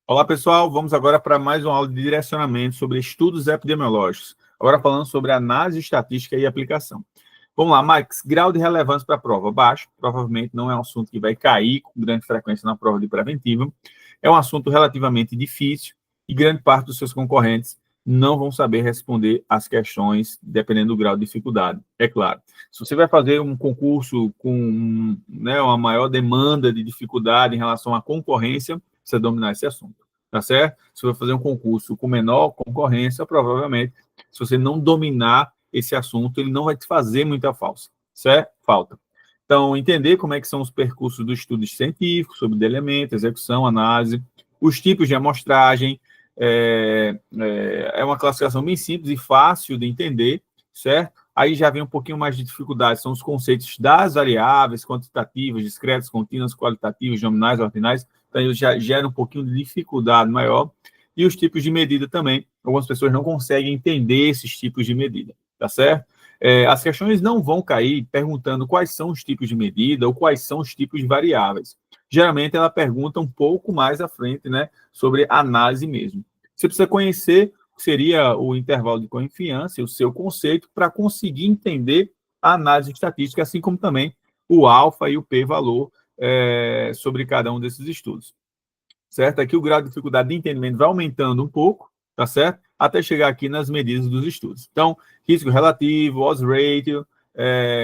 Olá, pessoal. Vamos agora para mais uma aula de direcionamento sobre estudos epidemiológicos. Agora falando sobre análise estatística e aplicação. Vamos lá, Max. Grau de relevância para a prova baixo. Provavelmente não é um assunto que vai cair com grande frequência na prova de preventiva. É um assunto relativamente difícil e grande parte dos seus concorrentes não vão saber responder as questões dependendo do grau de dificuldade. É claro, se você vai fazer um concurso com uma maior demanda de dificuldade em relação à concorrência, você dominar esse assunto, tá certo? Se você vai fazer um concurso com menor concorrência, provavelmente, se você não dominar esse assunto, ele não vai te fazer muita falta. Então, entender como é que são os percursos dos estudos científicos, sobre de elemento, execução, análise, os tipos de amostragem, é uma classificação bem simples e fácil de entender, certo? Aí já vem um pouquinho mais de dificuldade, são os conceitos das variáveis quantitativas, discretas, contínuas, qualitativas, nominais, ordinais, então isso já gera um pouquinho de dificuldade maior. E os tipos de medida também, algumas pessoas não conseguem entender esses tipos de medida, tá certo? As questões não vão cair perguntando quais são os tipos de medida ou quais são os tipos de variáveis. Geralmente ela pergunta um pouco mais à frente, né, sobre análise mesmo. Você precisa conhecer o que seria o intervalo de confiança e o seu conceito para conseguir entender a análise estatística, assim como também o alfa e o p-valor sobre cada um desses estudos. Certo? Aqui o grau de dificuldade de entendimento vai aumentando um pouco, tá certo? Até chegar aqui nas medidas dos estudos. Então, risco relativo, odds ratio,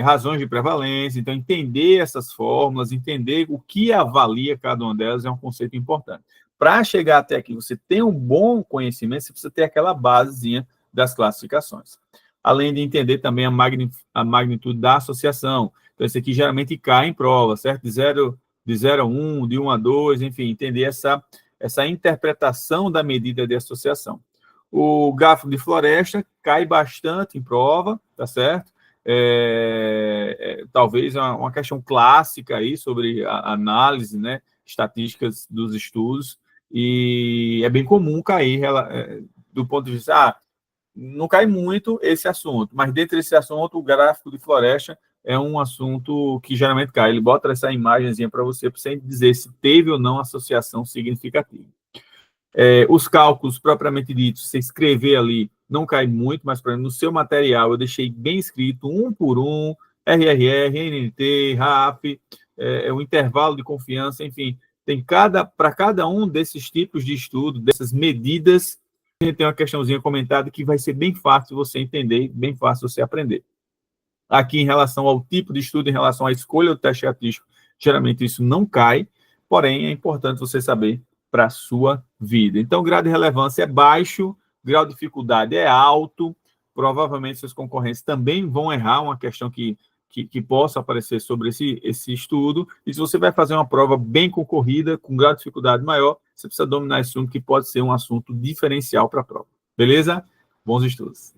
razões de prevalência. Então, entender essas fórmulas, entender o que avalia cada uma delas é um conceito importante. Para chegar até aqui, você tem um bom conhecimento, você precisa ter aquela basezinha das classificações. Além de entender também a magnitude da associação. Então, esse aqui geralmente cai em prova, certo? De 0 a 1, de 1 a 2, enfim, entender essa interpretação da medida de associação. O gráfico de floresta cai bastante em prova, tá certo? Talvez uma questão clássica aí sobre a análise, né, estatísticas dos estudos, e é bem comum cair do ponto de vista, não cai muito esse assunto, mas dentro desse assunto, o gráfico de floresta é um assunto que geralmente cai. Ele bota essa imagenzinha para você dizer se teve ou não associação significativa. Os cálculos propriamente ditos, você escrever ali, não cai muito, mas, por exemplo, no seu material eu deixei bem escrito, um por um, RRR, NNT, RAP, o intervalo de confiança, enfim, tem para cada um desses tipos de estudo, dessas medidas, a gente tem uma questãozinha comentada que vai ser bem fácil você entender, bem fácil você aprender. Aqui, em relação ao tipo de estudo, em relação à escolha do teste estatístico, geralmente isso não cai, porém é importante você saber para a sua vida. Então, o grau de relevância é baixo, grau de dificuldade é alto, provavelmente seus concorrentes também vão errar uma questão que possa aparecer sobre esse estudo, e se você vai fazer uma prova bem concorrida, com grau de dificuldade maior, você precisa dominar esse assunto, que pode ser um assunto diferencial para a prova. Beleza? Bons estudos.